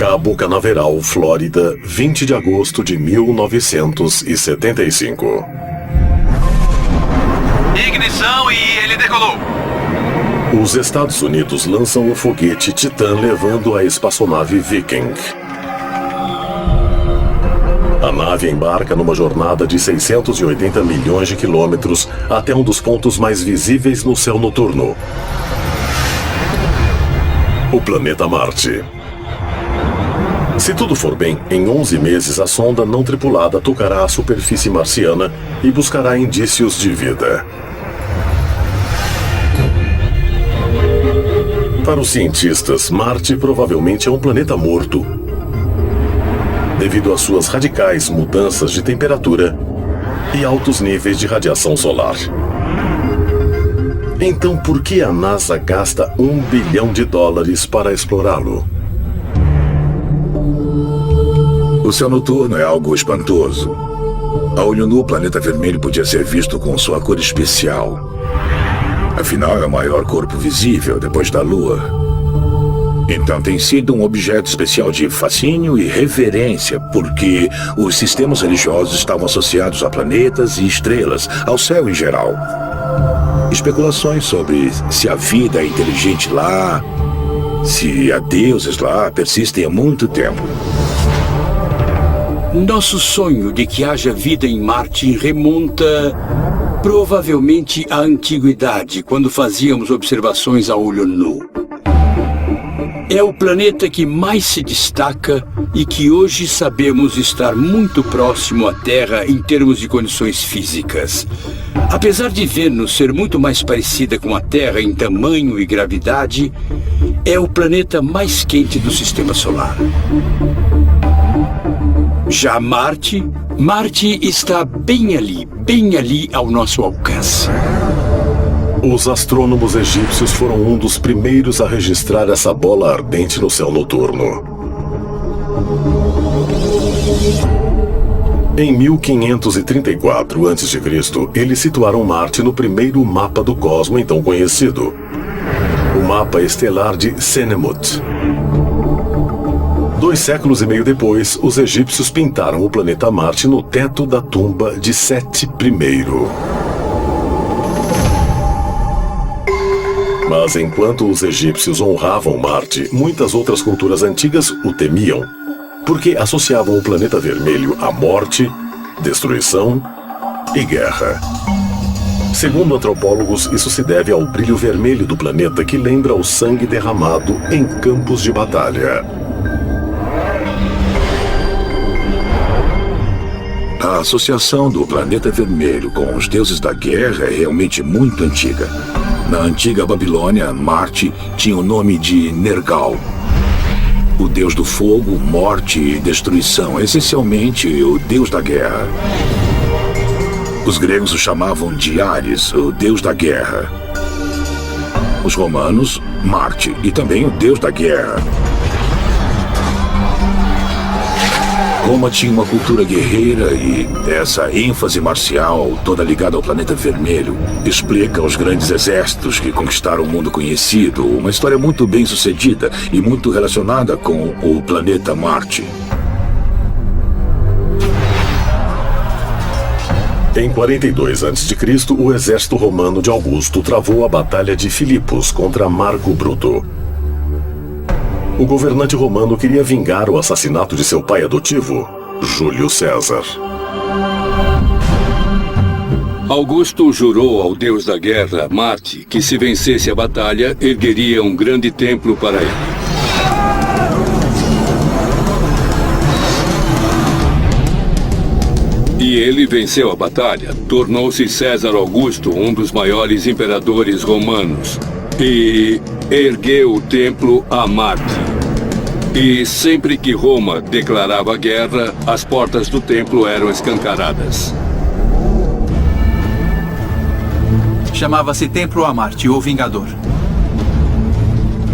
Cabo Canaveral, Flórida, 20 de agosto de 1975. Ignição e ele decolou. Os Estados Unidos lançam o foguete Titan levando a espaçonave Viking. A nave embarca numa jornada de 680 milhões de quilômetros até um dos pontos mais visíveis no céu noturno, o planeta Marte. Se tudo for bem, em 11 meses a sonda não tripulada tocará a superfície marciana e buscará indícios de vida. Para os cientistas, Marte provavelmente é um planeta morto, devido às suas radicais mudanças de temperatura e altos níveis de radiação solar. Então, por que a NASA gasta $1 bilhão para explorá-lo? O céu noturno é algo espantoso. A olho nu, o planeta vermelho podia ser visto com sua cor especial. Afinal, é o maior corpo visível depois da Lua. Então tem sido um objeto especial de fascínio e reverência, porque os sistemas religiosos estavam associados a planetas e estrelas, ao céu em geral. Especulações sobre se a vida é inteligente lá, se há deuses lá, persistem há muito tempo. Nosso sonho de que haja vida em Marte remonta provavelmente à antiguidade, quando fazíamos observações a olho nu. É o planeta que mais se destaca e que hoje sabemos estar muito próximo à Terra em termos de condições físicas. Apesar de Vênus ser muito mais parecida com a Terra em tamanho e gravidade, é o planeta mais quente do Sistema Solar. Já Marte está bem ali ao nosso alcance. Os astrônomos egípcios foram um dos primeiros a registrar essa bola ardente no céu noturno. Em 1534 a.C., eles situaram Marte no primeiro mapa do cosmo então conhecido, o mapa estelar de Sennemut. 2 séculos e meio depois, os egípcios pintaram o planeta Marte no teto da tumba de Sete I. Mas enquanto os egípcios honravam Marte, muitas outras culturas antigas o temiam, porque associavam o planeta vermelho à morte, destruição e guerra. Segundo antropólogos, isso se deve ao brilho vermelho do planeta que lembra o sangue derramado em campos de batalha. A associação do planeta vermelho com os deuses da guerra é realmente muito antiga. Na antiga Babilônia, Marte tinha o nome de Nergal, o deus do fogo, morte e destruição, essencialmente o deus da guerra. Os gregos o chamavam de Ares, o deus da guerra. Os romanos, Marte, e também o deus da guerra. Roma tinha uma cultura guerreira e essa ênfase marcial, toda ligada ao planeta vermelho, explica os grandes exércitos que conquistaram o mundo conhecido, uma história muito bem sucedida e muito relacionada com o planeta Marte. Em 42 a.C., o exército romano de Augusto travou a Batalha de Filipos contra Marco Bruto. O governante romano queria vingar o assassinato de seu pai adotivo, Júlio César. Augusto jurou ao deus da guerra, Marte, que se vencesse a batalha, ergueria um grande templo para ele. E ele venceu a batalha, tornou-se César Augusto um dos maiores imperadores romanos e ergueu o templo a Marte. E sempre que Roma declarava guerra, as portas do templo eram escancaradas. Chamava-se Templo a Marte, o Vingador.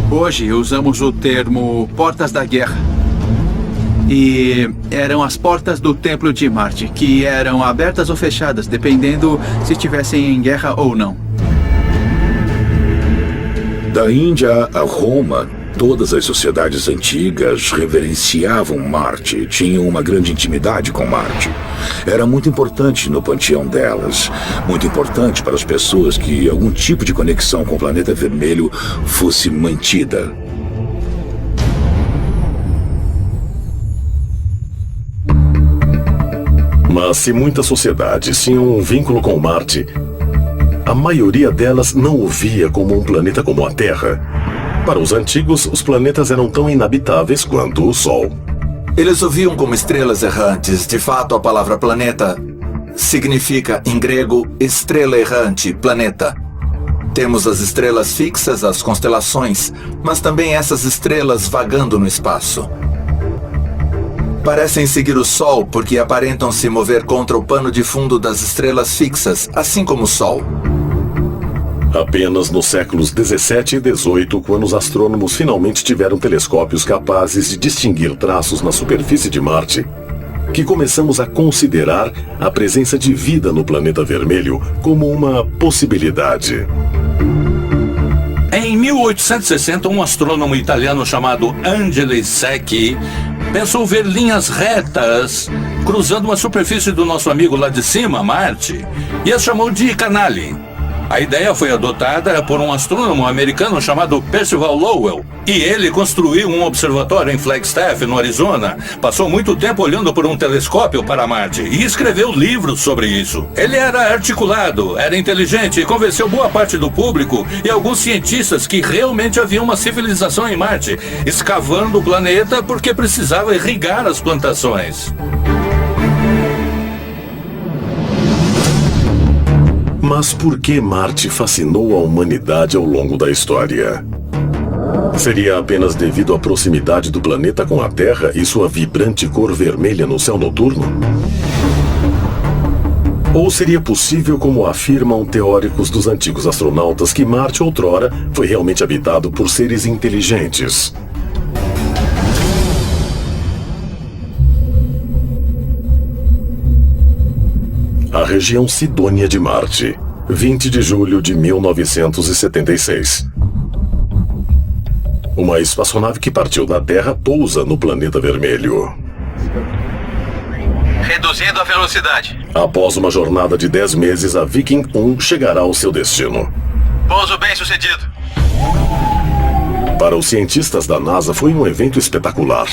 Hoje usamos o termo Portas da Guerra. E eram as portas do Templo de Marte, que eram abertas ou fechadas, dependendo se estivessem em guerra ou não. Da Índia a Roma, Todas as sociedades antigas reverenciavam Marte, tinham uma grande intimidade com Marte. Era muito importante no panteão delas, muito importante para as pessoas que algum tipo de conexão com o planeta vermelho fosse mantida. Mas se muitas sociedades tinham um vínculo com Marte, a maioria delas não o via como um planeta como a Terra. Para os antigos, os planetas eram tão inabitáveis quanto o Sol. Eles o viam como estrelas errantes. De fato, a palavra planeta significa, em grego, estrela errante, planeta. Temos as estrelas fixas, as constelações, mas também essas estrelas vagando no espaço. Parecem seguir o Sol porque aparentam se mover contra o pano de fundo das estrelas fixas, assim como o Sol. Apenas nos séculos 17 e 18, quando os astrônomos finalmente tiveram telescópios capazes de distinguir traços na superfície de Marte, que começamos a considerar a presença de vida no planeta vermelho como uma possibilidade. Em 1860, um astrônomo italiano chamado Angelo Secchi pensou ver linhas retas cruzando uma superfície do nosso amigo lá de cima, Marte, e as chamou de canali. A ideia foi adotada por um astrônomo americano chamado Percival Lowell, e ele construiu um observatório em Flagstaff, no Arizona. Passou muito tempo olhando por um telescópio para Marte e escreveu livros sobre isso. Ele era articulado, era inteligente e convenceu boa parte do público e alguns cientistas que realmente havia uma civilização em Marte, escavando o planeta porque precisava irrigar as plantações. Mas por que Marte fascinou a humanidade ao longo da história? Seria apenas devido à proximidade do planeta com a Terra e sua vibrante cor vermelha no céu noturno? Ou seria possível, como afirmam teóricos dos antigos astronautas, que Marte outrora foi realmente habitado por seres inteligentes? A região Sidônia de Marte, 20 de julho de 1976. Uma espaçonave que partiu da Terra pousa no planeta vermelho. Reduzindo a velocidade. Após uma jornada de 10 meses, a Viking 1 chegará ao seu destino. Pouso bem sucedido. Para os cientistas da NASA, foi um evento espetacular.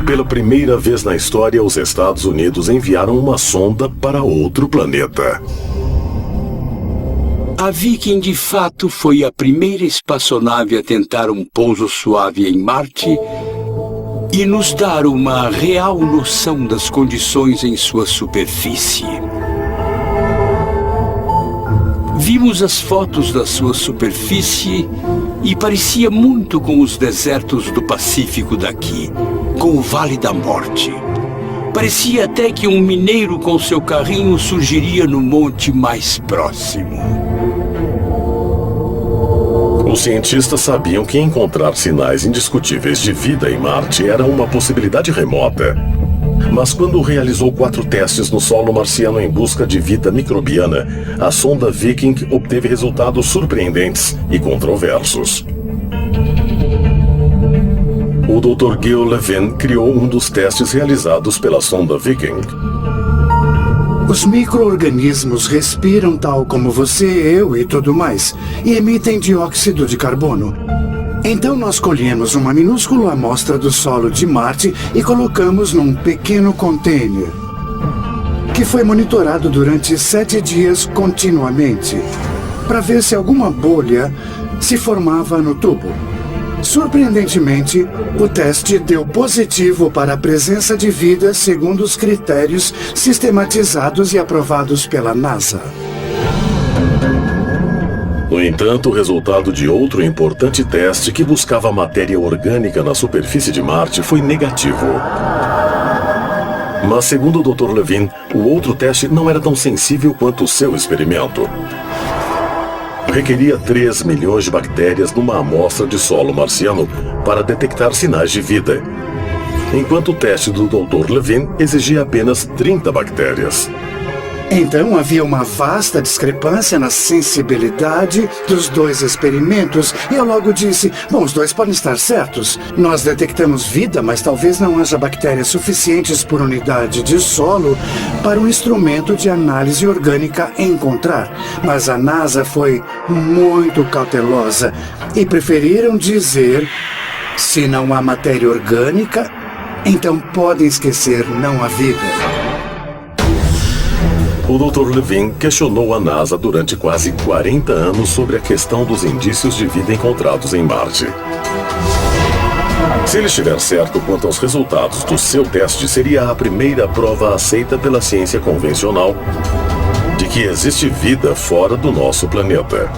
Pela primeira vez na história, os Estados Unidos enviaram uma sonda para outro planeta. A Viking, de fato, foi a primeira espaçonave a tentar um pouso suave em Marte e nos dar uma real noção das condições em sua superfície. Vimos as fotos da sua superfície e parecia muito com os desertos do Pacífico daqui, com o Vale da Morte. Parecia até que um mineiro com seu carrinho surgiria no monte mais próximo. Os cientistas sabiam que encontrar sinais indiscutíveis de vida em Marte era uma possibilidade remota. Mas quando realizou 4 testes no solo marciano em busca de vida microbiana, a sonda Viking obteve resultados surpreendentes e controversos. O Dr. Gil Levin criou um dos testes realizados pela sonda Viking. Os micro-organismos respiram tal como você, eu e tudo mais, e emitem dióxido de carbono. Então nós colhemos uma minúscula amostra do solo de Marte e colocamos num pequeno container, que foi monitorado durante 7 dias continuamente, para ver se alguma bolha se formava no tubo. Surpreendentemente, o teste deu positivo para a presença de vida segundo os critérios sistematizados e aprovados pela NASA. No entanto, o resultado de outro importante teste que buscava matéria orgânica na superfície de Marte foi negativo. Mas, segundo o Dr. Levin, o outro teste não era tão sensível quanto o seu experimento. Requeria 3 milhões de bactérias numa amostra de solo marciano para detectar sinais de vida, enquanto o teste do Dr. Levin exigia apenas 30 bactérias. Então havia uma vasta discrepância na sensibilidade dos dois experimentos e eu logo disse, bom, os dois podem estar certos. Nós detectamos vida, mas talvez não haja bactérias suficientes por unidade de solo para um instrumento de análise orgânica encontrar. Mas a NASA foi muito cautelosa e preferiram dizer, se não há matéria orgânica, então podem esquecer, não há vida. O Dr. Levine questionou a NASA durante quase 40 anos sobre a questão dos indícios de vida encontrados em Marte. Se ele estiver certo quanto aos resultados do seu teste, seria a primeira prova aceita pela ciência convencional de que existe vida fora do nosso planeta.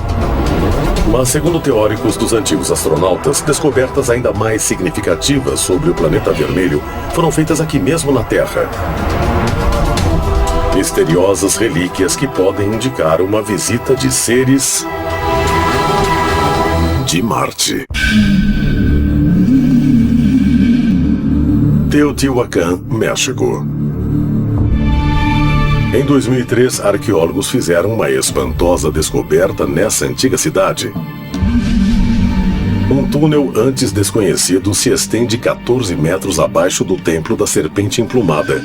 Mas, segundo teóricos dos antigos astronautas, descobertas ainda mais significativas sobre o planeta vermelho foram feitas aqui mesmo na Terra. Misteriosas relíquias que podem indicar uma visita de seres de Marte. Teotihuacan, México. Em 2003, arqueólogos fizeram uma espantosa descoberta nessa antiga cidade. Um túnel antes desconhecido se estende 14 metros abaixo do Templo da Serpente Emplumada,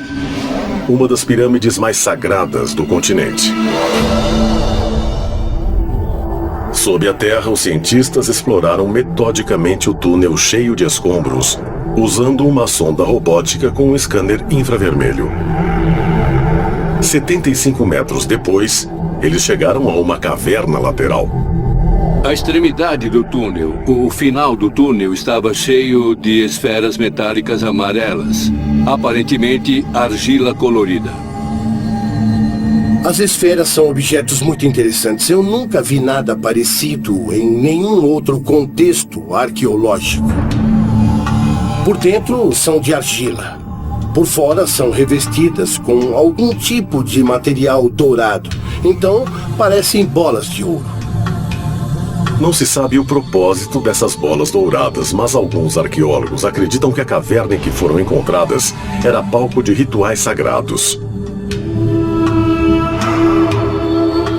uma das pirâmides mais sagradas do continente. Sob a terra, os cientistas exploraram metodicamente o túnel cheio de escombros, usando uma sonda robótica com um scanner infravermelho. 75 metros depois, eles chegaram a uma caverna lateral. A extremidade do túnel, o final do túnel, estava cheio de esferas metálicas amarelas, aparentemente argila colorida. As esferas são objetos muito interessantes. Eu nunca vi nada parecido em nenhum outro contexto arqueológico. Por dentro são de argila. Por fora são revestidas com algum tipo de material dourado. Então, parecem bolas de ouro. Não se sabe o propósito dessas bolas douradas, mas alguns arqueólogos acreditam que a caverna em que foram encontradas era palco de rituais sagrados.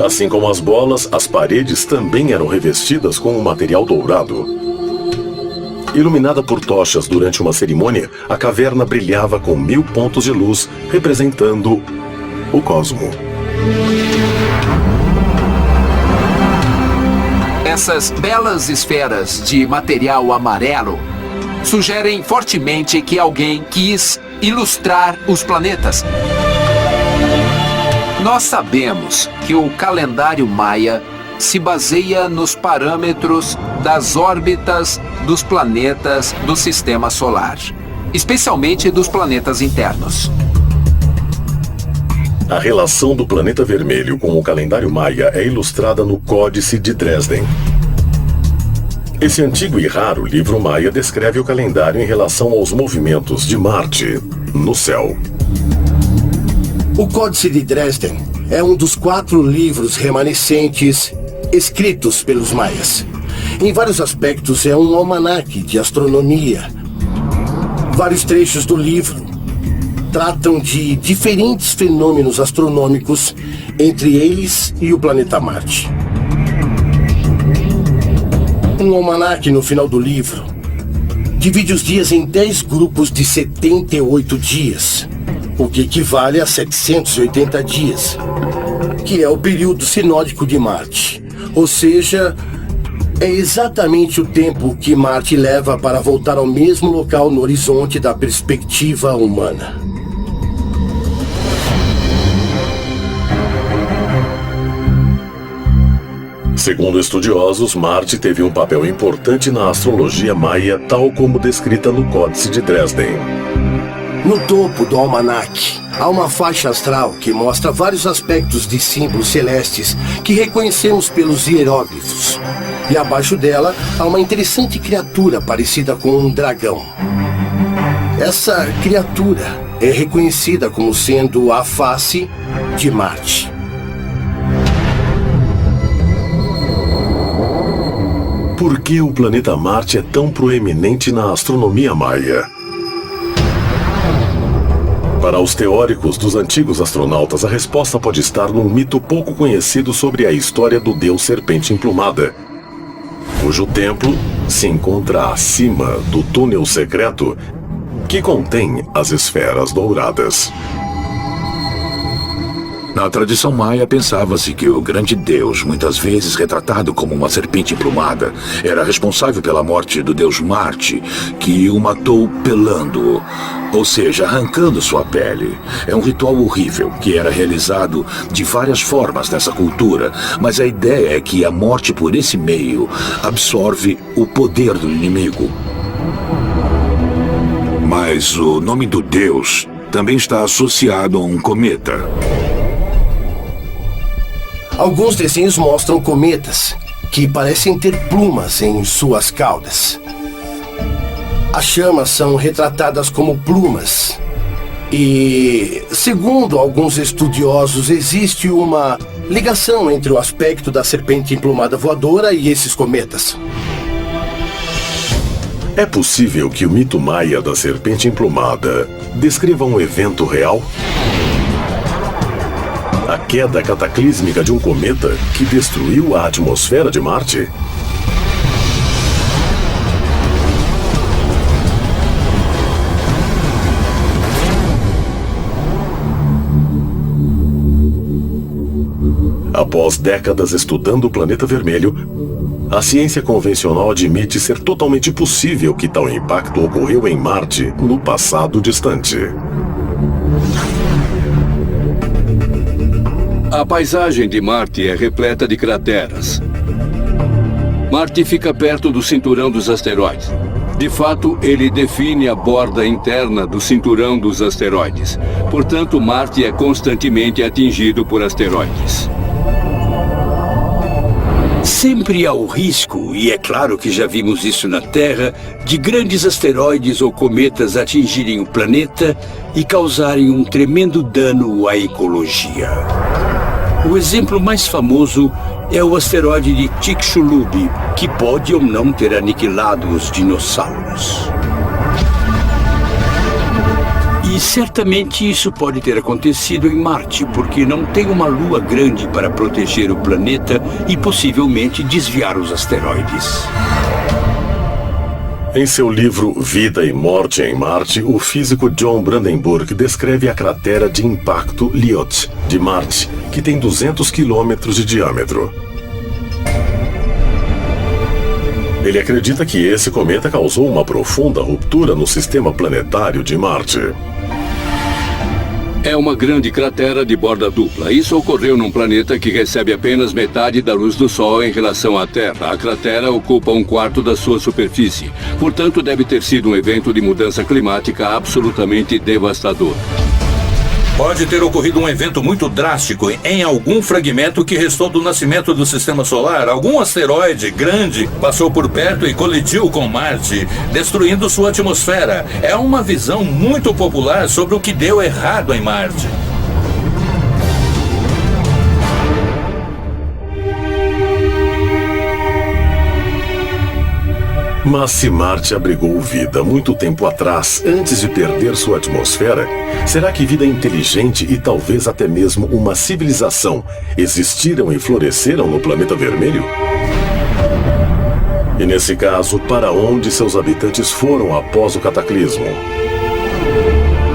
Assim como as bolas, as paredes também eram revestidas com um material dourado. Iluminada por tochas durante uma cerimônia, a caverna brilhava com 1000 pontos de luz, representando o cosmo. Essas belas esferas de material amarelo sugerem fortemente que alguém quis ilustrar os planetas. Nós sabemos que o calendário maia se baseia nos parâmetros das órbitas dos planetas do sistema solar, especialmente dos planetas internos. A relação do planeta vermelho com o calendário maia é ilustrada no Códice de Dresden. Esse antigo e raro livro maia descreve o calendário em relação aos movimentos de Marte no céu. O Códice de Dresden é um dos 4 livros remanescentes escritos pelos maias. Em vários aspectos é um almanaque de astronomia. Vários trechos do livro tratam de diferentes fenômenos astronômicos, entre eles e o planeta Marte. Um almanaque no final do livro divide os dias em 10 grupos de 78 dias, o que equivale a 780 dias, que é o período sinódico de Marte. Ou seja, é exatamente o tempo que Marte leva para voltar ao mesmo local no horizonte da perspectiva humana. Segundo estudiosos, Marte teve um papel importante na astrologia maia, tal como descrita no Códice de Dresden. No topo do almanaque, há uma faixa astral que mostra vários aspectos de símbolos celestes que reconhecemos pelos hieróglifos. E abaixo dela, há uma interessante criatura parecida com um dragão. Essa criatura é reconhecida como sendo a face de Marte. Por que o planeta Marte é tão proeminente na astronomia maia? Para os teóricos dos antigos astronautas, a resposta pode estar num mito pouco conhecido sobre a história do deus Serpente Emplumada, cujo templo se encontra acima do túnel secreto que contém as esferas douradas. Na tradição maia, pensava-se que o grande deus, muitas vezes retratado como uma serpente emplumada, era responsável pela morte do deus Marte, que o matou pelando-o, ou seja, arrancando sua pele. É um ritual horrível que era realizado de várias formas nessa cultura, mas a ideia é que a morte por esse meio absorve o poder do inimigo. Mas o nome do deus também está associado a um cometa. Alguns desenhos mostram cometas que parecem ter plumas em suas caudas. As chamas são retratadas como plumas. E, segundo alguns estudiosos, existe uma ligação entre o aspecto da serpente emplumada voadora e esses cometas. É possível que o mito maia da serpente emplumada descreva um evento real? A queda cataclísmica de um cometa que destruiu a atmosfera de Marte? Após décadas estudando o planeta vermelho, a ciência convencional admite ser totalmente possível que tal impacto ocorreu em Marte no passado distante. A paisagem de Marte é repleta de crateras. Marte fica perto do cinturão dos asteroides. De fato, ele define a borda interna do cinturão dos asteroides. Portanto, Marte é constantemente atingido por asteroides. Sempre há o risco, e é claro que já vimos isso na Terra, de grandes asteroides ou cometas atingirem o planeta e causarem um tremendo dano à ecologia. O exemplo mais famoso é o asteroide de Chicxulub, que pode ou não ter aniquilado os dinossauros. E certamente isso pode ter acontecido em Marte, porque não tem uma lua grande para proteger o planeta e possivelmente desviar os asteroides. Em seu livro Vida e Morte em Marte, o físico John Brandenburg descreve a cratera de impacto Lyot de Marte, que tem 200 quilômetros de diâmetro. Ele acredita que esse cometa causou uma profunda ruptura no sistema planetário de Marte. É uma grande cratera de borda dupla. Isso ocorreu num planeta que recebe apenas metade da luz do Sol em relação à Terra. A cratera ocupa 1/4 da sua superfície. Portanto, deve ter sido um evento de mudança climática absolutamente devastador. Pode ter ocorrido um evento muito drástico em algum fragmento que restou do nascimento do Sistema Solar. Algum asteroide grande passou por perto e colidiu com Marte, destruindo sua atmosfera. É uma visão muito popular sobre o que deu errado em Marte. Mas se Marte abrigou vida muito tempo atrás, antes de perder sua atmosfera, será que vida inteligente e talvez até mesmo uma civilização existiram e floresceram no planeta vermelho? E nesse caso, para onde seus habitantes foram após o cataclismo?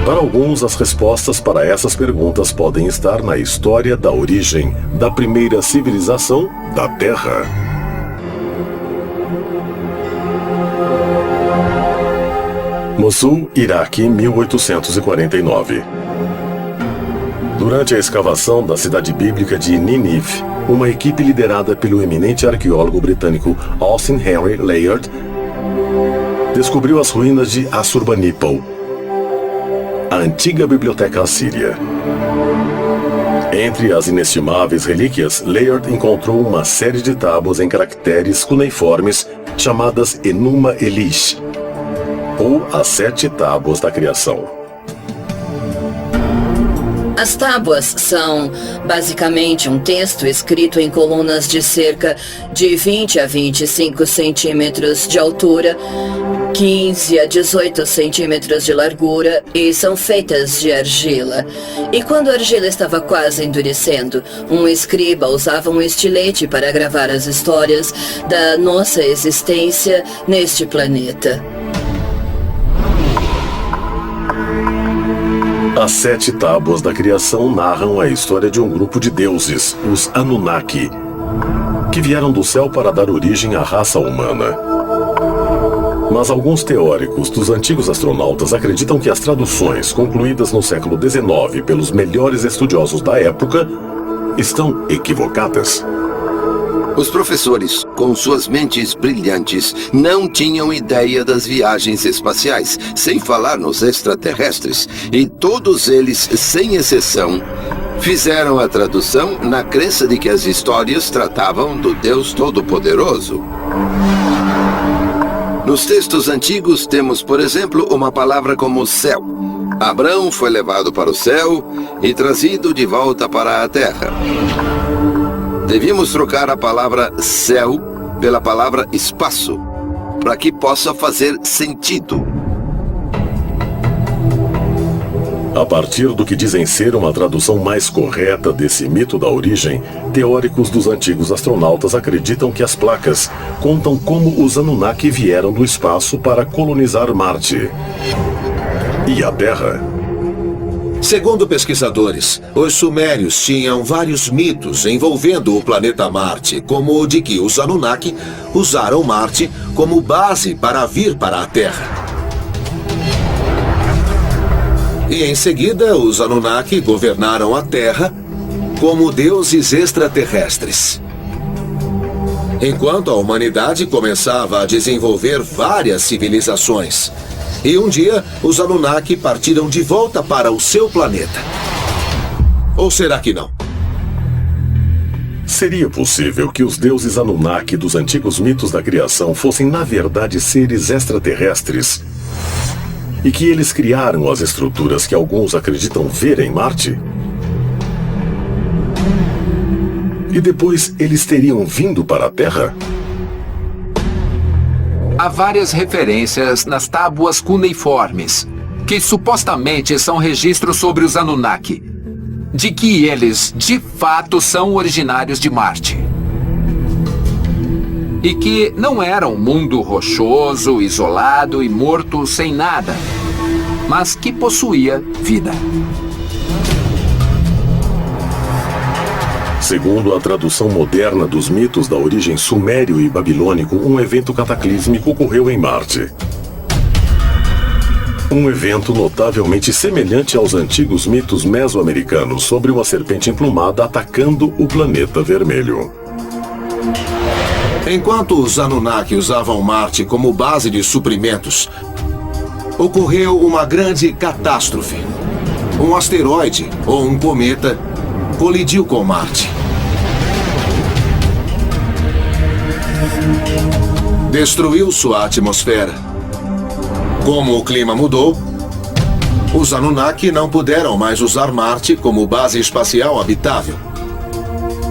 Para alguns, as respostas para essas perguntas podem estar na história da origem da primeira civilização da Terra. Mossul, Iraque, 1849. Durante a escavação da cidade bíblica de Nínive, uma equipe liderada pelo eminente arqueólogo britânico Austin Henry Layard descobriu as ruínas de Assurbanipal, a antiga biblioteca assíria. Entre as inestimáveis relíquias, Layard encontrou uma série de tábuas em caracteres cuneiformes chamadas Enuma Elish, ou as 7 tábuas da criação. As tábuas são basicamente um texto escrito em colunas de cerca de 20 a 25 centímetros de altura, 15 a 18 centímetros de largura e são feitas de argila. E quando a argila estava quase endurecendo, um escriba usava um estilete para gravar as histórias da nossa existência neste planeta. As 7 tábuas da criação narram a história de um grupo de deuses, os Anunnaki, que vieram do céu para dar origem à raça humana. Mas alguns teóricos dos antigos astronautas acreditam que as traduções concluídas no século XIX pelos melhores estudiosos da época estão equivocadas. Os professores, com suas mentes brilhantes, não tinham ideia das viagens espaciais, sem falar nos extraterrestres, e todos eles, sem exceção, fizeram a tradução na crença de que as histórias tratavam do Deus Todo-Poderoso. Nos textos antigos temos, por exemplo, uma palavra como céu. Abrão foi levado para o céu e trazido de volta para a terra. Devíamos trocar a palavra céu pela palavra espaço, para que possa fazer sentido. A partir do que dizem ser uma tradução mais correta desse mito da origem, teóricos dos antigos astronautas acreditam que as placas contam como os Anunnaki vieram do espaço para colonizar Marte e a Terra. Segundo pesquisadores, os sumérios tinham vários mitos envolvendo o planeta Marte, como o de que os Anunnaki usaram Marte como base para vir para a Terra. E em seguida, os Anunnaki governaram a Terra como deuses extraterrestres. Enquanto a humanidade começava a desenvolver várias civilizações. E um dia, os Anunnaki partiram de volta para o seu planeta. Ou será que não? Seria possível que os deuses Anunnaki dos antigos mitos da criação fossem, na verdade, seres extraterrestres? E que eles criaram as estruturas que alguns acreditam ver em Marte? E depois eles teriam vindo para a Terra? Há várias referências nas tábuas cuneiformes, que supostamente são registros sobre os Anunnaki, de que eles, de fato, são originários de Marte. E que não era um mundo rochoso, isolado e morto sem nada, mas que possuía vida. Segundo a tradução moderna dos mitos da origem sumério e babilônico, um evento cataclísmico ocorreu em Marte. Um evento notavelmente semelhante aos antigos mitos mesoamericanos sobre uma serpente emplumada atacando o planeta vermelho. Enquanto os Anunnaki usavam Marte como base de suprimentos, ocorreu uma grande catástrofe. Um asteroide ou um cometa colidiu com Marte. Destruiu sua atmosfera. Como o clima mudou, os Anunnaki não puderam mais usar Marte como base espacial habitável.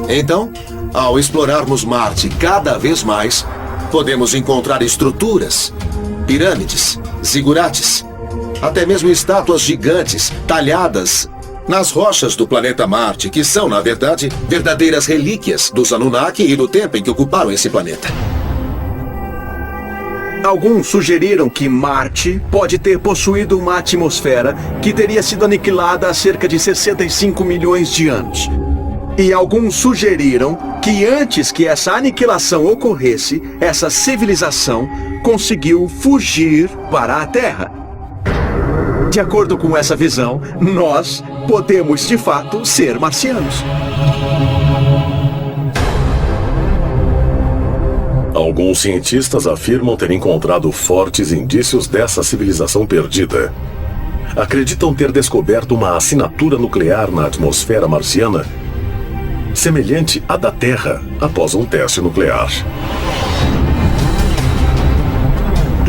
Então, ao explorarmos Marte cada vez mais, podemos encontrar estruturas, pirâmides, zigurates, até mesmo estátuas gigantes talhadas nas rochas do planeta Marte, que são, na verdade, verdadeiras relíquias dos Anunnaki e do tempo em que ocuparam esse planeta. Alguns sugeriram que Marte pode ter possuído uma atmosfera que teria sido aniquilada há cerca de 65 milhões de anos. E alguns sugeriram que antes que essa aniquilação ocorresse, essa civilização conseguiu fugir para a Terra. De acordo com essa visão, nós podemos de fato ser marcianos. Alguns cientistas afirmam ter encontrado fortes indícios dessa civilização perdida. Acreditam ter descoberto uma assinatura nuclear na atmosfera marciana, semelhante à da Terra após um teste nuclear.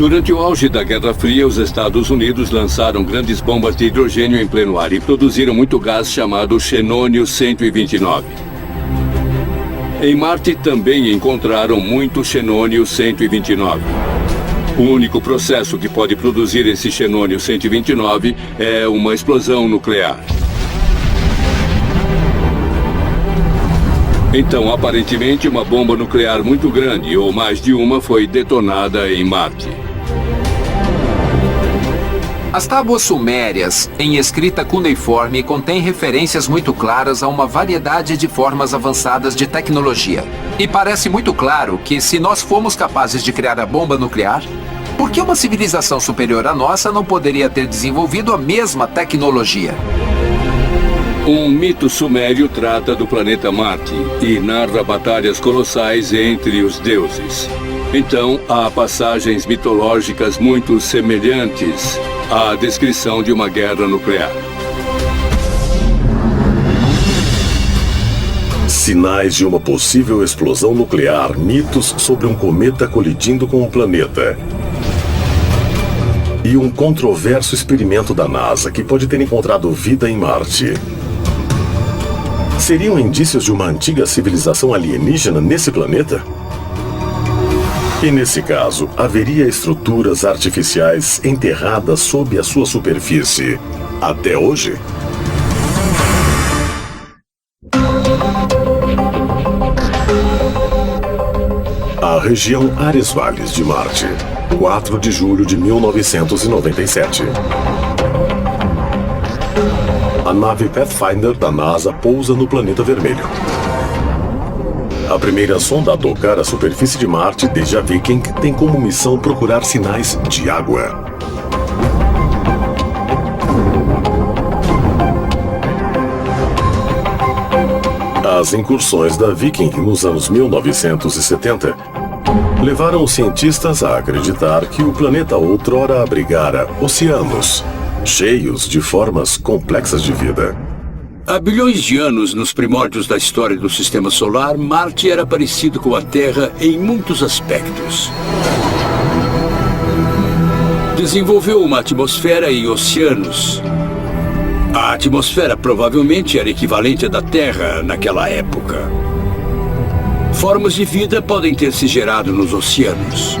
Durante o auge da Guerra Fria, os Estados Unidos lançaram grandes bombas de hidrogênio em pleno ar e produziram muito gás chamado xenônio 129. Em Marte também encontraram muito xenônio 129. O único processo que pode produzir esse xenônio 129 é uma explosão nuclear. Então, aparentemente, uma bomba nuclear muito grande, ou mais de uma, foi detonada em Marte. As tábuas sumérias, em escrita cuneiforme, contêm referências muito claras a uma variedade de formas avançadas de tecnologia. E parece muito claro que, se nós fomos capazes de criar a bomba nuclear, por que uma civilização superior à nossa não poderia ter desenvolvido a mesma tecnologia? Um mito sumério trata do planeta Marte e narra batalhas colossais entre os deuses. Então, há passagens mitológicas muito semelhantes à descrição de uma guerra nuclear. Sinais de uma possível explosão nuclear, mitos sobre um cometa colidindo com o planeta. E um controverso experimento da NASA que pode ter encontrado vida em Marte. Seriam indícios de uma antiga civilização alienígena nesse planeta? E nesse caso, haveria estruturas artificiais enterradas sob a sua superfície até hoje? A região Ares Valles de Marte, 4 de julho de 1997. A nave Pathfinder da NASA pousa no planeta vermelho. A primeira sonda a tocar a superfície de Marte desde a Viking tem como missão procurar sinais de água. As incursões da Viking nos anos 1970 levaram os cientistas a acreditar que o planeta outrora abrigara oceanos, cheios de formas complexas de vida. Há bilhões de anos, nos primórdios da história do Sistema Solar, Marte era parecido com a Terra em muitos aspectos. Desenvolveu uma atmosfera e oceanos. A atmosfera provavelmente era equivalente à da Terra naquela época. Formas de vida podem ter se gerado nos oceanos.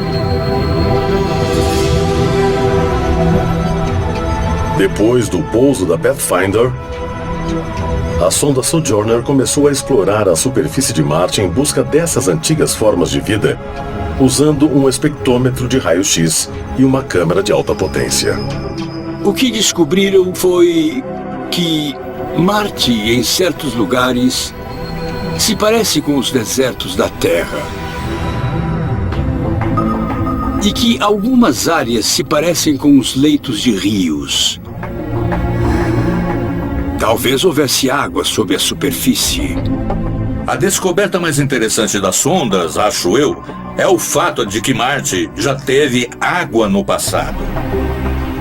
Depois do pouso da Pathfinder, a sonda Sojourner começou a explorar a superfície de Marte em busca dessas antigas formas de vida, usando um espectrômetro de raio-x e uma câmera de alta potência. O que descobriram foi que Marte, em certos lugares, se parece com os desertos da Terra. E que algumas áreas se parecem com os leitos de rios. Talvez houvesse água sob a superfície. A descoberta mais interessante das sondas, acho eu, é o fato de que Marte já teve água no passado.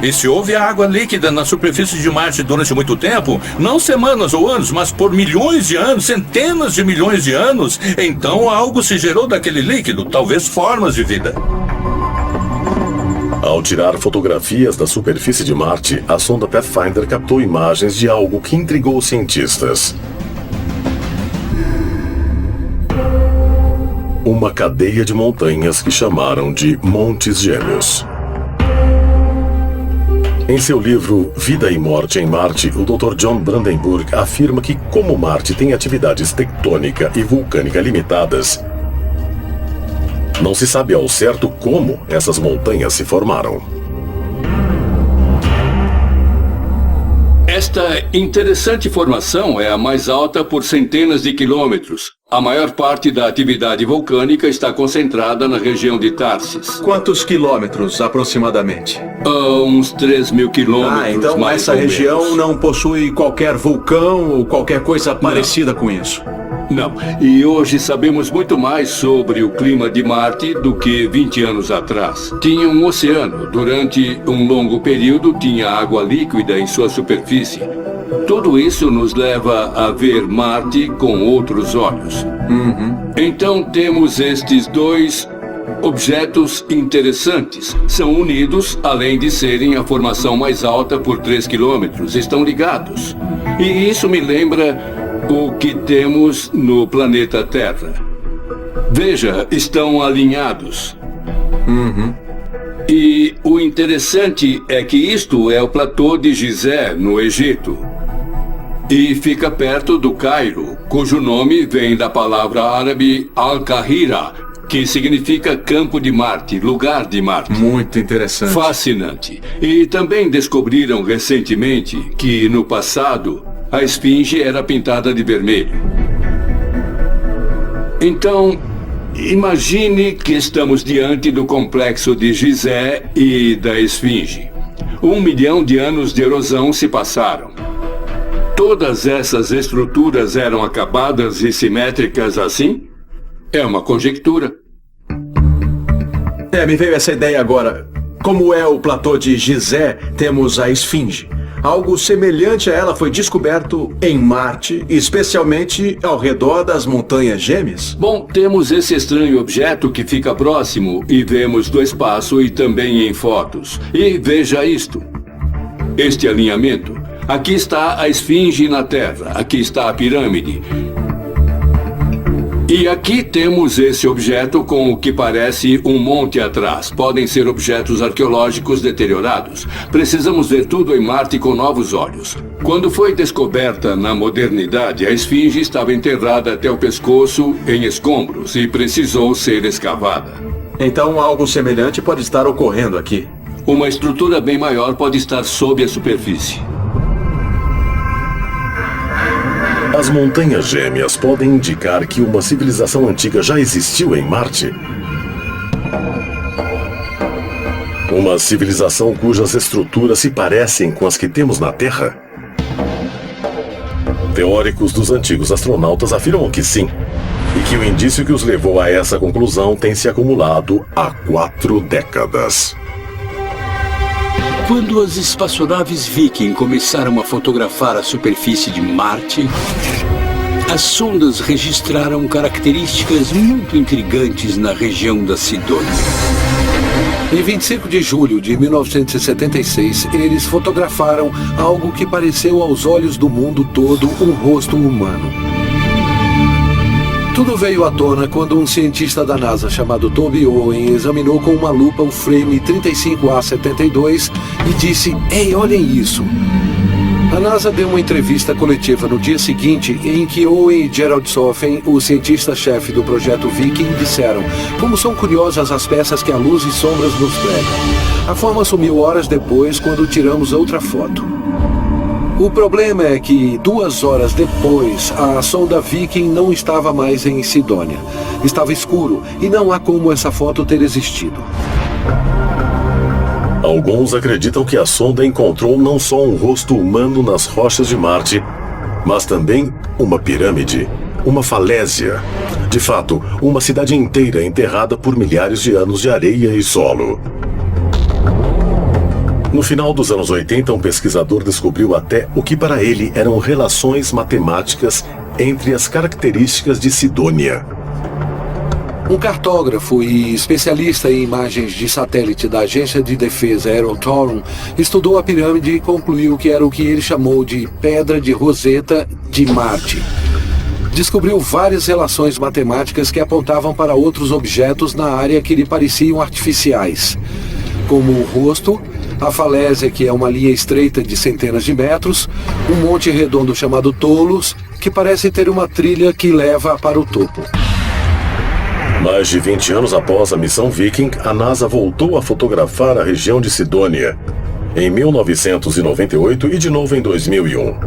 E se houve água líquida na superfície de Marte durante muito tempo, não semanas ou anos, mas por milhões de anos, centenas de milhões de anos, então algo se gerou daquele líquido, talvez formas de vida. Ao tirar fotografias da superfície de Marte, a sonda Pathfinder captou imagens de algo que intrigou os cientistas. Uma cadeia de montanhas que chamaram de Montes Gêmeos. Em seu livro Vida e Morte em Marte, o Dr. John Brandenburg afirma que, como Marte tem atividades tectônica e vulcânica limitadas, não se sabe ao certo como essas montanhas se formaram. Esta interessante formação é a mais alta por centenas de quilômetros. A maior parte da atividade vulcânica está concentrada na região de Tarsis. Quantos quilômetros, aproximadamente? Uns 3.000 quilômetros, então mais essa ou região menos. não possui qualquer vulcão ou qualquer coisa parecida com isso? Não. E hoje sabemos muito mais sobre o clima de Marte do que 20 anos atrás. Tinha um oceano. Durante um longo período, tinha água líquida em sua superfície. Tudo isso nos leva a ver Marte com outros olhos. Então temos estes dois objetos interessantes. São unidos, além de serem a formação mais alta por 3 quilômetros. Estão ligados. E isso me lembra o que temos no planeta Terra. Veja, estão alinhados. E o interessante é que isto é o platô de Gizé, no Egito. E fica perto do Cairo, cujo nome vem da palavra árabe Al-Kahira, que significa campo de Marte, lugar de Marte. Muito interessante. Fascinante. E também descobriram recentemente que, no passado, a esfinge era pintada de vermelho. Então, imagine que estamos diante do complexo de Gizé e da esfinge. 1 milhão de anos de erosão se passaram. Todas essas estruturas eram acabadas e simétricas assim? É uma conjectura. Me veio essa ideia agora. Como é o platô de Gizé, temos a esfinge. Algo semelhante a ela foi descoberto em Marte, especialmente ao redor das Montanhas Gêmeas. Bom, temos esse estranho objeto que fica próximo e vemos do espaço e também em fotos. E veja isto. Este alinhamento. Aqui está a esfinge na Terra, aqui está a pirâmide. E aqui temos esse objeto com o que parece um monte atrás. Podem ser objetos arqueológicos deteriorados. Precisamos ver tudo em Marte com novos olhos. Quando foi descoberta na modernidade, a esfinge estava enterrada até o pescoço em escombros e precisou ser escavada. Então algo semelhante pode estar ocorrendo aqui. Uma estrutura bem maior pode estar sob a superfície. As Montanhas Gêmeas podem indicar que uma civilização antiga já existiu em Marte? Uma civilização cujas estruturas se parecem com as que temos na Terra? Teóricos dos antigos astronautas afirmam que sim, e que o indício que os levou a essa conclusão tem se acumulado há 4 décadas. Quando as espaçonaves Viking começaram a fotografar a superfície de Marte, as sondas registraram características muito intrigantes na região da Sidônia. Em 25 de julho de 1976, eles fotografaram algo que pareceu aos olhos do mundo todo um rosto humano. Tudo veio à tona quando um cientista da NASA chamado Toby Owen examinou com uma lupa o frame 35A72 e disse: "Ei, olhem isso!" A NASA deu uma entrevista coletiva no dia seguinte em que Owen e Gerald Soffen, o cientista-chefe do projeto Viking, disseram: "Como são curiosas as peças que a luz e sombras nos pregam." A forma sumiu horas depois quando tiramos outra foto. O problema é que 2 horas depois, a sonda Viking não estava mais em Sidônia. Estava escuro e não há como essa foto ter existido. Alguns acreditam que a sonda encontrou não só um rosto humano nas rochas de Marte, mas também uma pirâmide, uma falésia. De fato, uma cidade inteira enterrada por milhares de anos de areia e solo. No final dos anos 80, um pesquisador descobriu até o que para ele eram relações matemáticas entre as características de Sidônia. Um cartógrafo e especialista em imagens de satélite da Agência de Defesa Aerotorum estudou a pirâmide e concluiu que era o que ele chamou de Pedra de Roseta de Marte. Descobriu várias relações matemáticas que apontavam para outros objetos na área que lhe pareciam artificiais, como o rosto, a falésia, que é uma linha estreita de centenas de metros, um monte redondo chamado Tolos, que parece ter uma trilha que leva para o topo. Mais de 20 anos após a missão Viking, a NASA voltou a fotografar a região de Sidônia, em 1998 e de novo em 2001.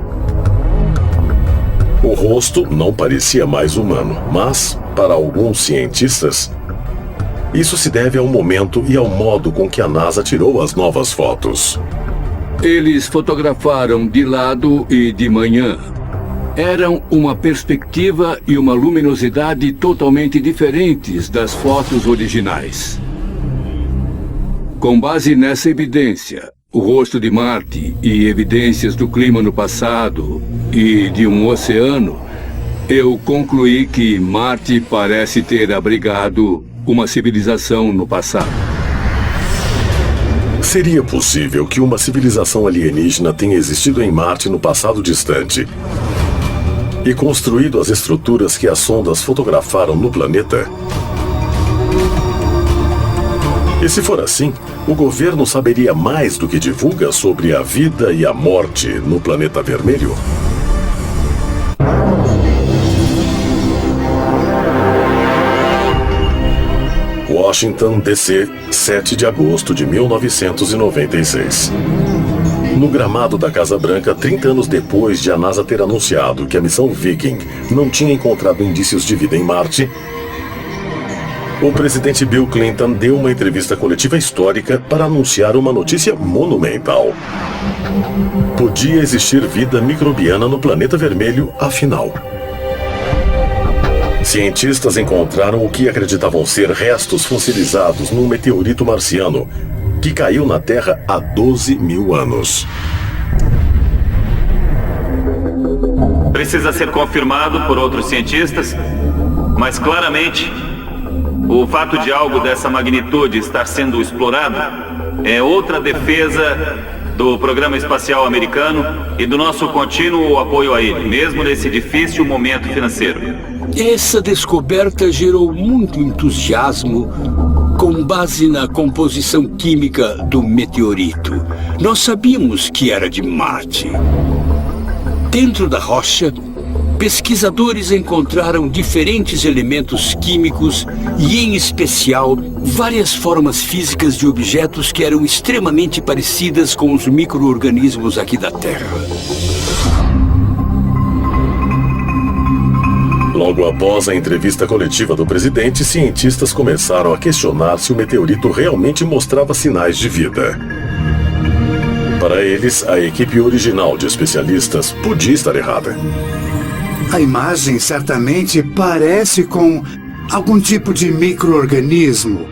O rosto não parecia mais humano, mas, para alguns cientistas, isso se deve ao momento e ao modo com que a NASA tirou as novas fotos. Eles fotografaram de lado e de manhã. Eram uma perspectiva e uma luminosidade totalmente diferentes das fotos originais. Com base nessa evidência, o rosto de Marte e evidências do clima no passado e de um oceano, eu concluí que Marte parece ter abrigado uma civilização no passado. Seria possível que uma civilização alienígena tenha existido em Marte no passado distante e construído as estruturas que as sondas fotografaram no planeta? E se for assim, o governo saberia mais do que divulga sobre a vida e a morte no planeta vermelho? Washington, D.C., 7 de agosto de 1996. No gramado da Casa Branca, 30 anos depois de a NASA ter anunciado que a missão Viking não tinha encontrado indícios de vida em Marte, o presidente Bill Clinton deu uma entrevista coletiva histórica para anunciar uma notícia monumental. Podia existir vida microbiana no planeta vermelho, afinal. Cientistas encontraram o que acreditavam ser restos fossilizados num meteorito marciano que caiu na Terra há 12 mil anos. Precisa ser confirmado por outros cientistas, mas claramente o fato de algo dessa magnitude estar sendo explorado é outra defesa do programa espacial americano e do nosso contínuo apoio a ele, mesmo nesse difícil momento financeiro. Essa descoberta gerou muito entusiasmo com base na composição química do meteorito. Nós sabíamos que era de Marte. Dentro da rocha, pesquisadores encontraram diferentes elementos químicos e, em especial, várias formas físicas de objetos que eram extremamente parecidas com os micro-organismos aqui da Terra. Logo após a entrevista coletiva do presidente, cientistas começaram a questionar se o meteorito realmente mostrava sinais de vida. Para eles, a equipe original de especialistas podia estar errada. A imagem certamente parece com algum tipo de micro-organismo,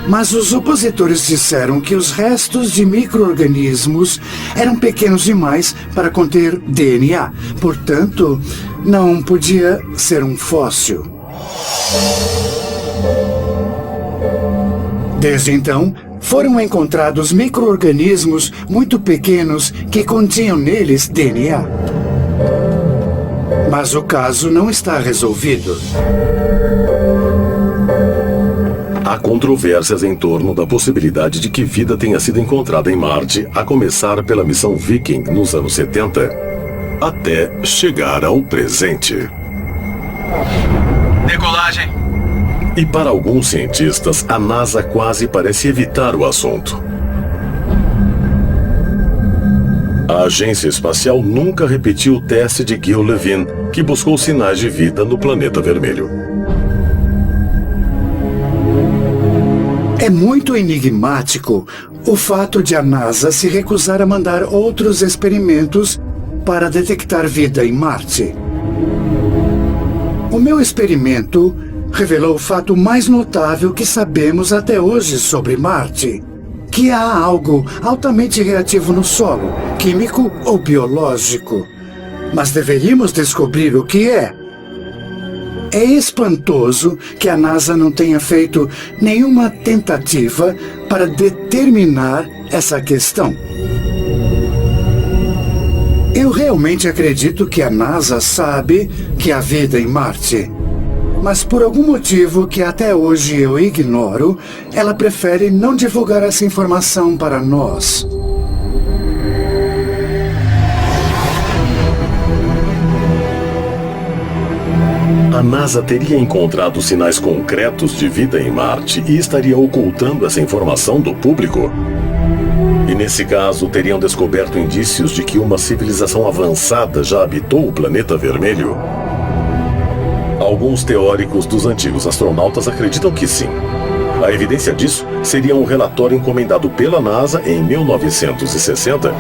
mas os opositores disseram que os restos de micro-organismos eram pequenos demais para conter DNA. Portanto, não podia ser um fóssil. Desde então, foram encontrados micro-organismos muito pequenos que continham neles DNA. Mas o caso não está resolvido. Há controvérsias em torno da possibilidade de que vida tenha sido encontrada em Marte, a começar pela missão Viking nos anos 70, até chegar ao presente. Decolagem. E para alguns cientistas, a NASA quase parece evitar o assunto. A agência espacial nunca repetiu o teste de Gil Levine, que buscou sinais de vida no planeta vermelho. É muito enigmático o fato de a NASA se recusar a mandar outros experimentos para detectar vida em Marte. O meu experimento revelou o fato mais notável que sabemos até hoje sobre Marte, que há algo altamente reativo no solo, químico ou biológico. Mas deveríamos descobrir o que é. É espantoso que a NASA não tenha feito nenhuma tentativa para determinar essa questão. Eu realmente acredito que a NASA sabe que há vida em Marte. Mas por algum motivo que até hoje eu ignoro, ela prefere não divulgar essa informação para nós. A NASA teria encontrado sinais concretos de vida em Marte e estaria ocultando essa informação do público? E nesse caso, teriam descoberto indícios de que uma civilização avançada já habitou o planeta vermelho? Alguns teóricos dos antigos astronautas acreditam que sim. A evidência disso seria um relatório encomendado pela NASA em 1960,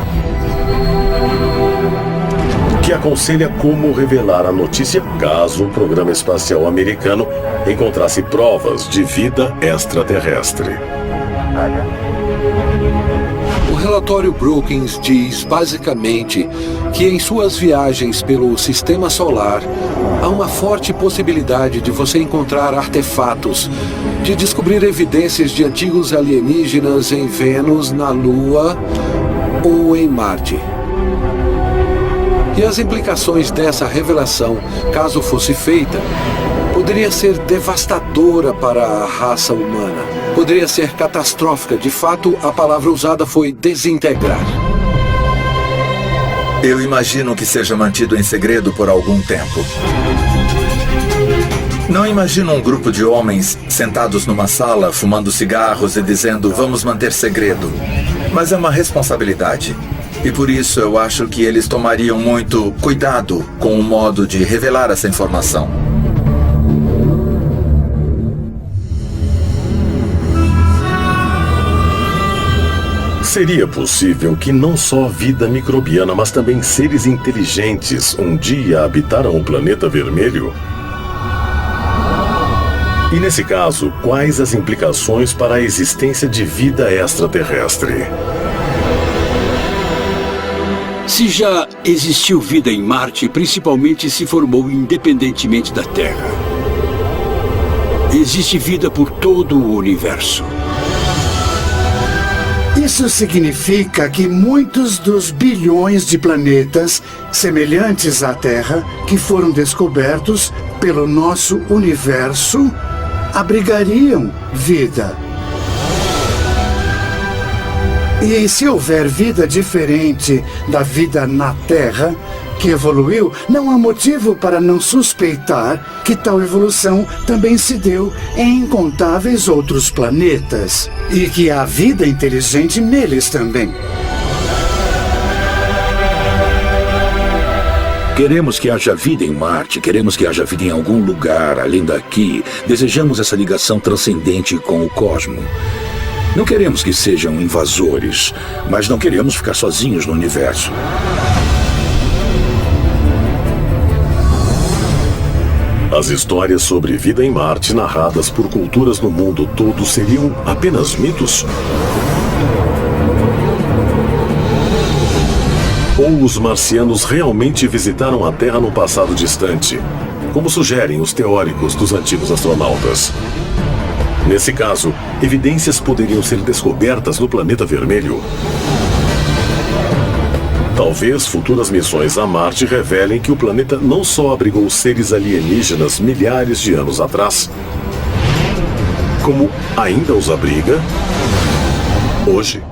que aconselha como revelar a notícia caso o programa espacial americano encontrasse provas de vida extraterrestre. O relatório Brookings diz, basicamente, que em suas viagens pelo Sistema Solar, há uma forte possibilidade de você encontrar artefatos, de descobrir evidências de antigos alienígenas em Vênus, na Lua ou em Marte. E as implicações dessa revelação, caso fosse feita, poderia ser devastadora para a raça humana. Poderia ser catastrófica. De fato, a palavra usada foi desintegrar. Eu imagino que seja mantido em segredo por algum tempo. Não imagino um grupo de homens sentados numa sala, fumando cigarros e dizendo vamos manter segredo. Mas é uma responsabilidade. E por isso eu acho que eles tomariam muito cuidado com o modo de revelar essa informação. Seria possível que não só vida microbiana, mas também seres inteligentes um dia habitaram o planeta vermelho? E nesse caso, quais as implicações para a existência de vida extraterrestre? Se já existiu vida em Marte, principalmente se formou independentemente da Terra. Existe vida por todo o universo. Isso significa que muitos dos bilhões de planetas semelhantes à Terra que foram descobertos pelo nosso universo abrigariam vida. E se houver vida diferente da vida na Terra, que evoluiu, não há motivo para não suspeitar que tal evolução também se deu em incontáveis outros planetas. E que há vida inteligente neles também. Queremos que haja vida em Marte, queremos que haja vida em algum lugar além daqui. Desejamos essa ligação transcendente com o cosmos. Não queremos que sejam invasores, mas não queremos ficar sozinhos no universo. As histórias sobre vida em Marte narradas por culturas no mundo todo seriam apenas mitos? Ou os marcianos realmente visitaram a Terra no passado distante, como sugerem os teóricos dos antigos astronautas? Nesse caso, evidências poderiam ser descobertas no planeta vermelho. Talvez futuras missões a Marte revelem que o planeta não só abrigou seres alienígenas milhares de anos atrás, como ainda os abriga hoje.